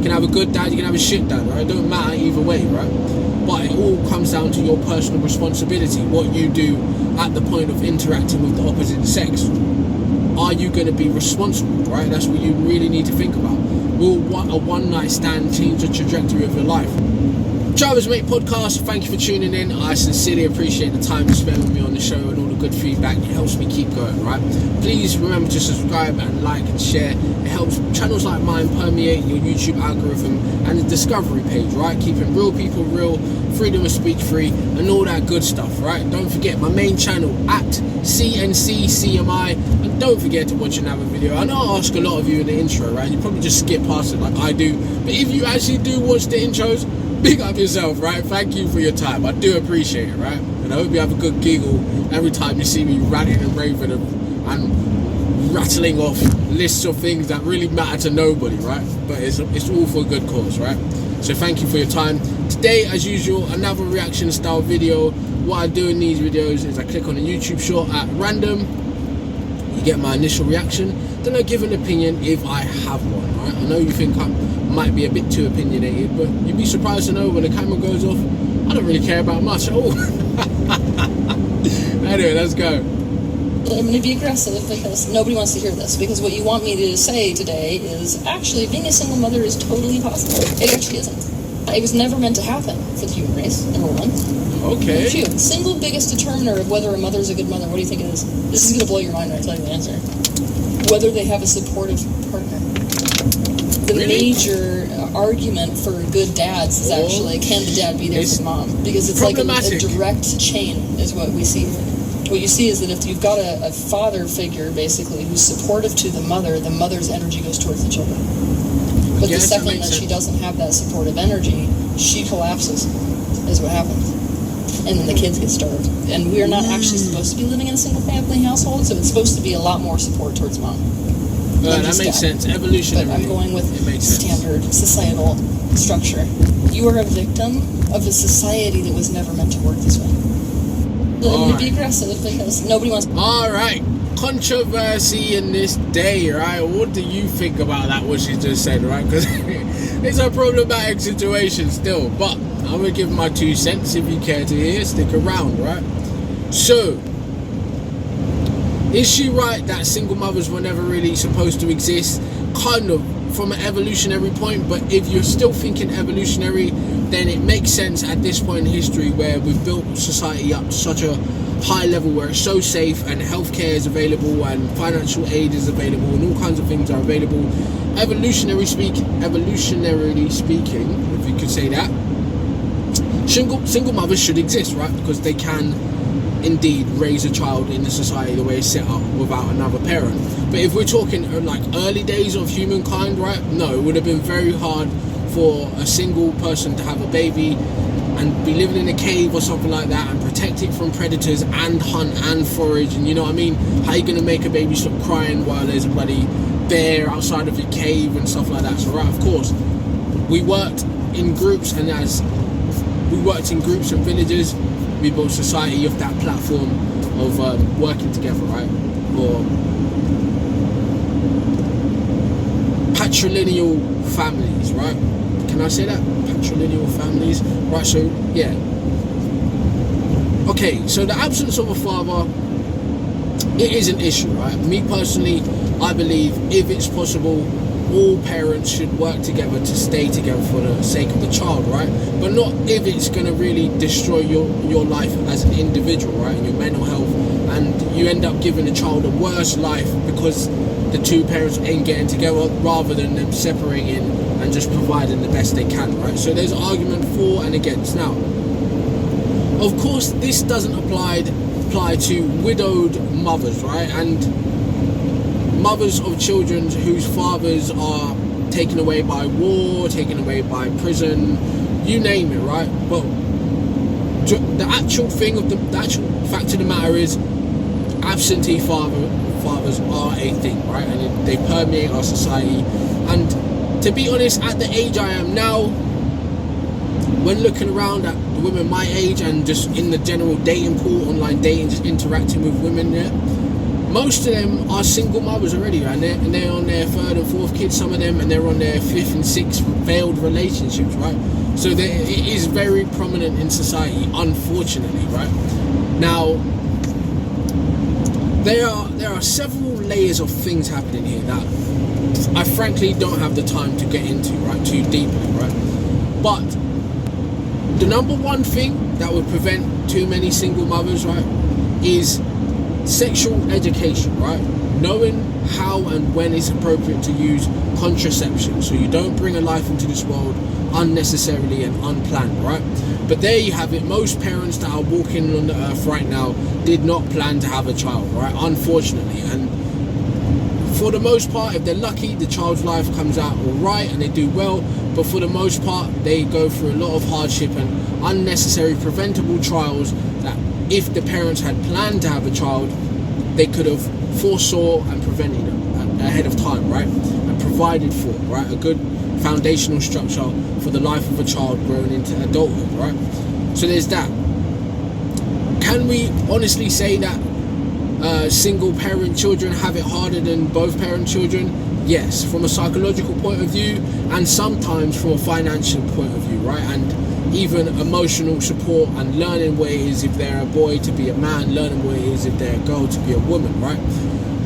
can have a good dad, you can have a shit dad, right? It don't matter either way, right? But it all comes down to your personal responsibility, what you do at the point of interacting with the opposite sex. Are you going to be responsible, right? That's what you really need to think about. Will a one-night stand change the trajectory of your life? Travis Mate Podcast, thank you for tuning in. I sincerely appreciate the time you spent with me on the show and all the good feedback. It helps me keep going, right? Please remember to subscribe and like and share. It helps channels like mine permeate your YouTube algorithm and the discovery page, right? Keeping real people real, freedom of speech free, and all that good stuff, right? Don't forget my main channel at CNCCMI, and don't forget to watch another video. I know I ask a lot of you in the intro, right? You probably just skip past it like I do, but if you actually do watch the intros, big up yourself, right? Thank you for your time. I do appreciate it, right? And I hope you have a good giggle every time you see me ranting and raving and rattling off lists of things that really matter to nobody, right? But it's all for a good cause, right? So thank you for your time. Today, as usual, another reaction style video. What I do in these videos is I click on a YouTube short at random. You get my initial reaction. Then I give an opinion if I have one, right? I know you think I might be a bit too opinionated, but you'd be surprised to know when the camera goes off, I don't really care about much at all. Anyway, let's go. I'm going to be aggressive because nobody wants to hear this, because what you want me to say today is actually being a single mother is totally possible. It actually isn't. It was never meant to happen for the human race, number one. Okay. Number two, the single biggest determiner of whether a mother is a good mother, what do you think it is? This is going to blow your mind when I tell you the answer. Whether they have a supportive partner. The major argument for good dads is actually, can the dad be there for mom? Because it's like a direct chain is what we see here. What you see is that if you've got a father figure, basically, who's supportive to the mother's energy goes towards the children. But the second that she doesn't have that supportive energy, she collapses, is what happens. And then the kids get starved. And we are not actually supposed to be living in a single-family household, so it's supposed to be a lot more support towards mom. That makes sense. Evolutionary. But I'm going with standard societal structure. You are a victim of a society that was never meant to work this way. Let me be aggressive because nobody wants. All right, controversy in this day, right? What do you think about that? What she just said, right? Because it's a problematic situation still. But I'm gonna give my 2 cents. If you care to hear, stick around, right? So, is she right that single mothers were never really supposed to exist? Kind of, from an evolutionary point, but if you're still thinking evolutionary, then it makes sense at this point in history where we've built society up to such a high level where it's so safe and healthcare is available and financial aid is available and all kinds of things are available. Evolutionarily speaking, if you could say that, single mothers should exist, right? Because they can indeed raise a child in the society the way it's set up without another parent. But if we're talking like early days of humankind, right? No, it would have been very hard for a single person to have a baby and be living in a cave or something like that and protect it from predators and hunt and forage, and you know what I mean? How are you going to make a baby stop crying while there's a bloody bear outside of your cave and stuff like that? So right, of course, we worked in groups, and as we worked in groups and villages, we built society off that platform of working together, right? Or patrilineal families, right? Can I say that? Patrilineal families, right? So yeah. Okay, so the absence of a father, it is an issue, right? Me personally, I believe if it's possible, all parents should work together to stay together for the sake of the child, right? But not if it's going to really destroy your life as an individual, right? And your mental health, and you end up giving the child a worse life because the two parents ain't getting together, rather than them separating and just providing the best they can, right? So there's argument for and against. Now, of course, this doesn't apply to widowed mothers, right? And mothers of children whose fathers are taken away by war, taken away by prison, you name it, right? But the actual fact of the matter is, absentee fathers are a thing, right? And they permeate our society. And to be honest, at the age I am now, when looking around at the women my age and just in the general dating pool, online dating, just interacting with women, yeah, most of them are single mothers already, right? And they're on their third and fourth kid, some of them, and they're on their fifth and sixth failed relationships, right? So it is very prominent in society, unfortunately, right? Now, there are several layers of things happening here that I frankly don't have the time to get into, right, too deeply, right? But the number one thing that would prevent too many single mothers, right, is sexual education, right? Knowing how and when it's appropriate to use contraception, so you don't bring a life into this world unnecessarily and unplanned, right? But there you have it. Most parents that are walking on the earth right now did not plan to have a child, right? Unfortunately. And for the most part, if they're lucky, the child's life comes out all right and they do well. But for the most part, they go through a lot of hardship and unnecessary preventable trials that if the parents had planned to have a child, they could have foresaw and prevented them ahead of time, right? And provided for, right? A good foundational structure for the life of a child growing into adulthood, right? So there's that. Can we honestly say that single parent children have it harder than both parent children? Yes, from a psychological point of view, and sometimes from a financial point of view, right? And even emotional support and learning what it is if they're a boy to be a man, learning what it is if they're a girl to be a woman, right?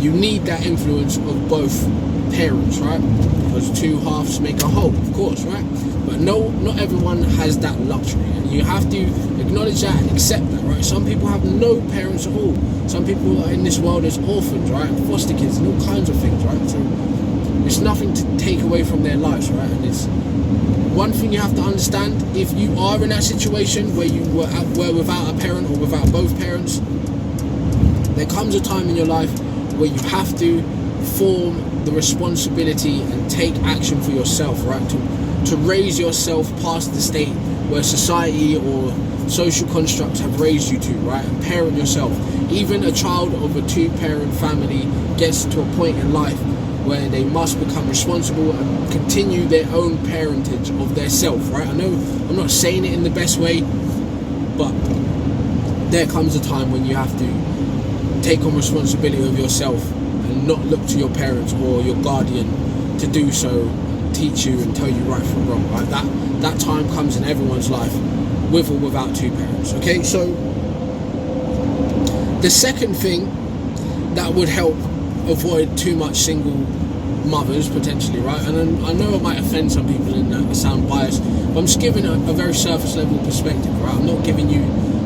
You need that influence of both parents, right? Because two halves make a whole, of course, right? But no, not everyone has that luxury, and you have to acknowledge that and accept that, right? Some people have no parents at all. Some people are in this world as orphans, right? And foster kids and all kinds of things, right? So it's nothing to take away from their lives, right? And it's one thing you have to understand: if you are in that situation where you were without a parent or without both parents, there comes a time in your life where you have to form the responsibility and take action for yourself, right? To raise yourself past the state where society or social constructs have raised you to, right? And parent yourself. Even a child of a two-parent family gets to a point in life where they must become responsible and continue their own parentage of their self, right? I know I'm not saying it in the best way, but there comes a time when you have to take on responsibility of yourself and not look to your parents or your guardian to do so, teach you and tell you right from wrong, right? That time comes in everyone's life, with or without two parents, okay? So the second thing that would help avoid too much single mothers potentially, right? And I know it might offend some people in that, sound biased, but I'm just giving a very surface level perspective, right? I'm not giving you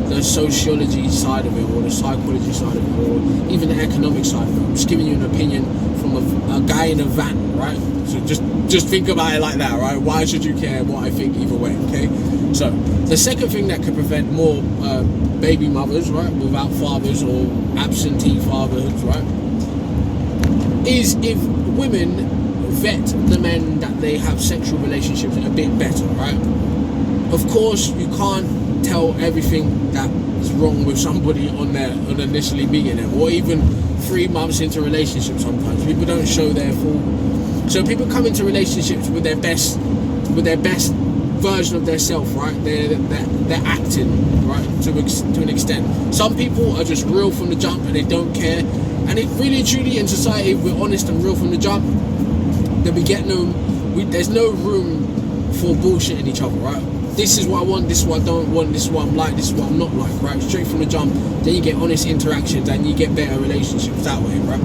the sociology side of it or the psychology side of it or even the economic side of it. I'm just giving you an opinion from a guy in a van, right? So just think about it like that, right? Why should you care what I think either way, okay? So the second thing that could prevent more baby mothers, right, without fathers or absentee fatherhoods, right, is if women vet the men that they have sexual relationships a bit better, right? Of course, you can't tell everything that is wrong with somebody on initially meeting them, or even 3 months into relationships. Sometimes people don't show their full. So people come into relationships with their best version of their self, right? They're acting, right, to an extent. Some people are just real from the jump and they don't care. And it really and truly in society, if we're honest and real from the jump, then there's no room for bullshit in each other, right? This is what I want, this is what I don't want, this is what I'm like, this is what I'm not like, right? Straight from the jump, then you get honest interactions and you get better relationships that way, right?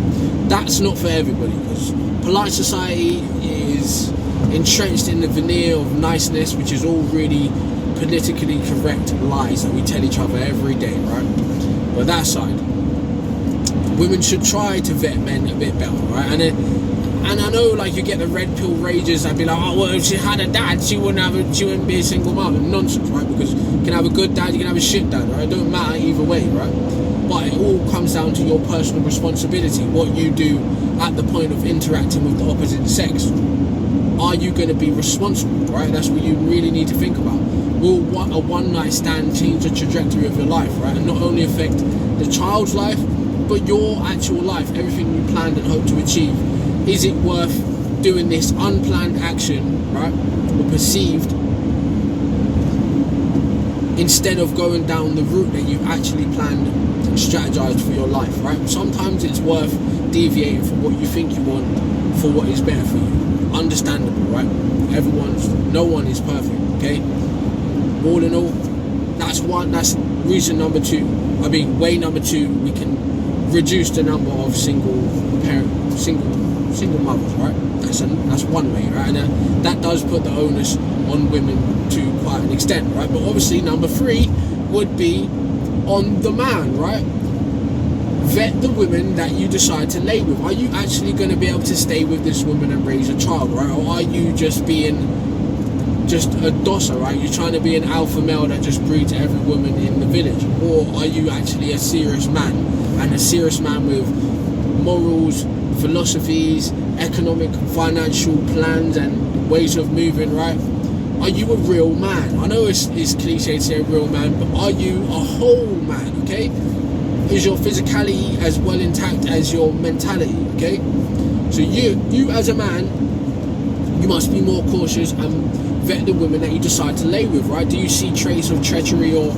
That's not for everybody, because polite society is entrenched in the veneer of niceness, which is all really politically correct lies that we tell each other every day, right? But that side, women should try to vet men a bit better, right? And I know, like, you get the red pill rages. I'd be like, oh, well, if she had a dad, she wouldn't be a single mom. Nonsense, right? Because you can have a good dad, you can have a shit dad, right? It don't matter either way, right? But it all comes down to your personal responsibility, what you do at the point of interacting with the opposite sex. Are you going to be responsible, right? That's what you really need to think about. Will a one-night stand change the trajectory of your life, right? And not only affect the child's life, but your actual life, everything you planned and hoped to achieve. Is it worth doing this unplanned action, right, or perceived instead of going down the route that you've actually planned and strategized for your life, right? Sometimes it's worth deviating from what you think you want for what is better for you. Understandable, right? No one is perfect, okay? All in all, that's reason number 2. Way number 2, we can reduce the number of single mothers, right? That's one way, right? And that does put the onus on women to quite an extent, right? But obviously number 3 would be on the man, right? Vet the women that you decide to lay with. Are you actually going to be able to stay with this woman and raise a child, right? Or are you just being a dosser, right? You're trying to be an alpha male that just breeds every woman in the village? Or are you actually a serious man, and a serious man with morals, philosophies, economic, financial plans and ways of moving, right? Are you a real man? I know it's cliche to say a real man, but are you a whole man, okay? Is your physicality as well intact as your mentality, okay? So you as a man, you must be more cautious and vet the women that you decide to lay with, right? Do you see traits of treachery or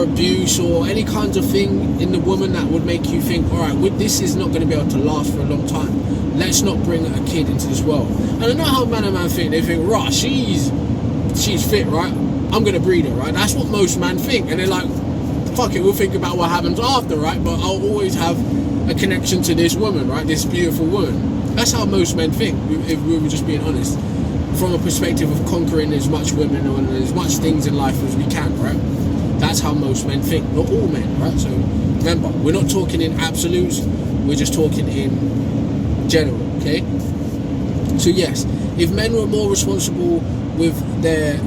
abuse or any kinds of thing in the woman that would make you think, all right, this is not going to be able to last for a long time. Let's not bring a kid into this world. And I know how man and man think. They think, right, she's fit, right? I'm going to breed her, right? That's what most men think. And they're like, fuck it, we'll think about what happens after, right? But I'll always have a connection to this woman, right? This beautiful woman. That's how most men think, if we were just being honest. From a perspective of conquering as much women and as much things in life as we can, right? That's how most men think, not all men, right? So remember, we're not talking in absolutes, we're just talking in general, okay? So yes, if men were more responsible with their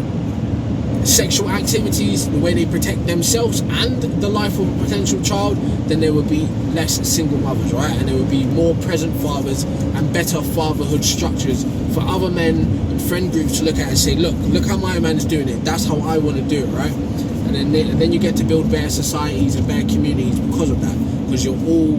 sexual activities, the way they protect themselves and the life of a potential child, then there would be less single mothers, right? And there would be more present fathers and better fatherhood structures for other men and friend groups to look at and say, look how my man's doing it, that's how I want to do it, right? And then you get to build better societies and better communities because of that, because you're all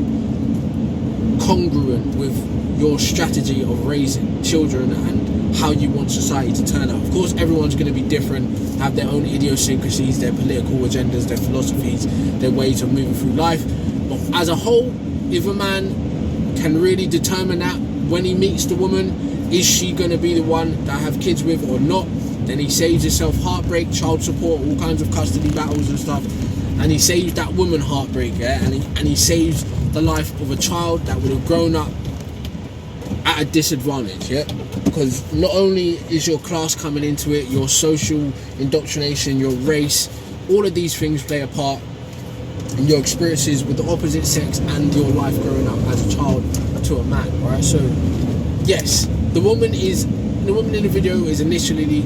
congruent with your strategy of raising children and how you want society to turn out. Of course, everyone's going to be different, have their own idiosyncrasies, their political agendas, their philosophies, their ways of moving through life. But as a whole, if a man can really determine that when he meets the woman, is she going to be the one that I have kids with or not, then he saves himself heartbreak, child support, all kinds of custody battles and stuff, and he saves that woman heartbreak, yeah? and he saves the life of a child that would have grown up at a disadvantage, yeah? Because not only is your class coming into it, your social indoctrination, your race, all of these things play a part in your experiences with the opposite sex and your life growing up as a child to a man, right? So yes, the woman in the video is initially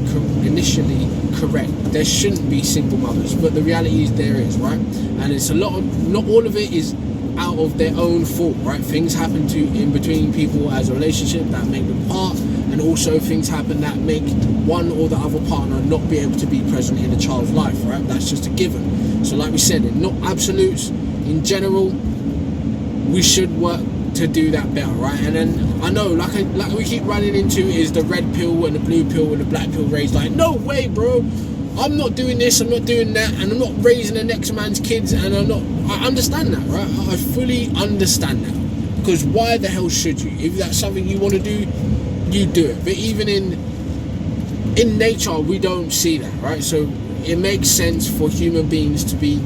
correct. There shouldn't be single mothers, but the reality is there is, right? And it's not all of it is out of their own fault, right? Things happen in between people as a relationship that make them part, and also things happen that make one or the other partner not be able to be present in a child's life, right? That's just a given. So like we said, not absolutes. In general, we should work to do that better, right? And then I know, like we keep running into, is the red pill and the blue pill and the black pill raised. Like, no way, bro. I'm not doing this, I'm not doing that, and I'm not raising the next man's kids, and I understand that, right? I fully understand that. Because why the hell should you? If that's something you want to do, you do it. But even in nature, we don't see that, right? So it makes sense for human beings to be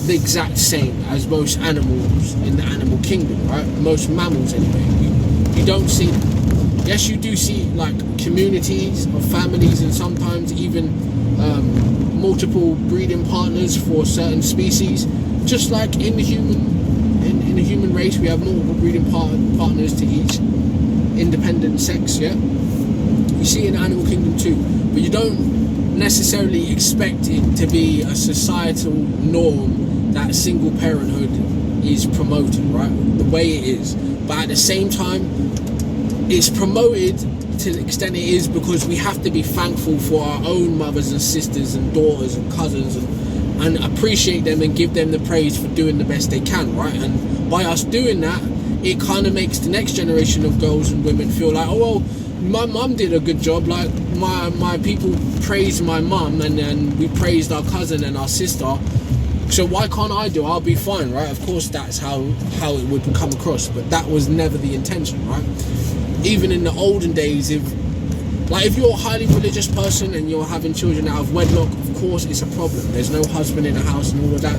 the exact same as most animals in the animal kingdom, right? Most mammals anyway. You don't see that. Yes, you do see like communities of families and sometimes even multiple breeding partners for certain species. Just like in the human race, we have multiple breeding partners to each independent sex, yeah? You see it in the animal kingdom too, but you don't necessarily expect it to be a societal norm that single parenthood is promoted, right? The way it is. But at the same time, it's promoted to the extent it is because we have to be thankful for our own mothers and sisters and daughters and cousins and appreciate them and give them the praise for doing the best they can, right? And by us doing that, it kind of makes the next generation of girls and women feel like, oh well, my mum did a good job. Like my people praised my mum, and then we praised our cousin and our sister. So why can't I do? I'll be fine, right? Of course, that's how it would come across, but that was never the intention, right? Even in the olden days, if you're a highly religious person and you're having children out of wedlock, of course it's a problem. There's no husband in the house and all of that.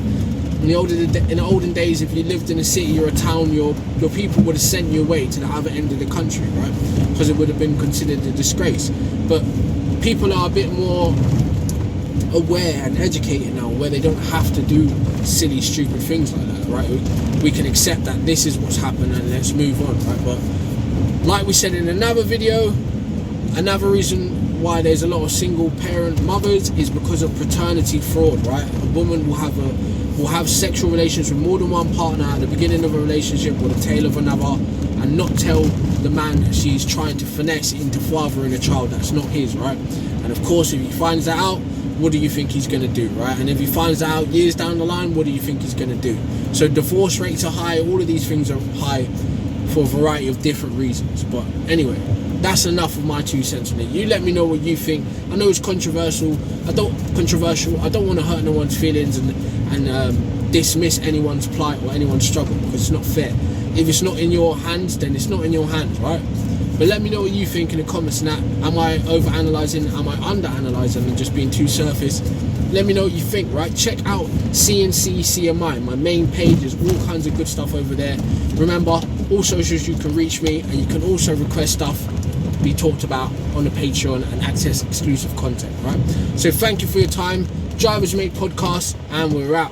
In the olden days, if you lived in a city or a town, your people would have sent you away to the other end of the country, right? Because it would have been considered a disgrace. But people are a bit more aware and educated now, where they don't have to do silly, stupid things like that, right? We can accept that this is what's happened and let's move on, right? But like we said in another video, another reason why there's a lot of single parent mothers is because of paternity fraud, right? A woman will have sexual relations with more than one partner at the beginning of a relationship or the tail of another, and not tell the man that she's trying to finesse into fathering a child that's not his, right? And of course, if he finds that out, what do you think he's going to do, right? And if he finds out years down the line, what do you think he's going to do? So divorce rates are high. All of these things are high for a variety of different reasons. But anyway, that's enough of my 2 cents on it. You let me know what you think. I know it's controversial. I don't want to hurt no one's feelings and dismiss anyone's plight or anyone's struggle, because it's not fair. If it's not in your hands, then it's not in your hands, right? But let me know what you think in the comments and that. Am I over-analysing? Am I under-analysing and just being too surface? Let me know what you think, right? Check out CNC CMI. My main page. There's all kinds of good stuff over there. Remember, all socials you can reach me, and you can also request stuff be talked about on the Patreon and access exclusive content, right? So thank you for your time. Drivers Mate Podcast, and we're out.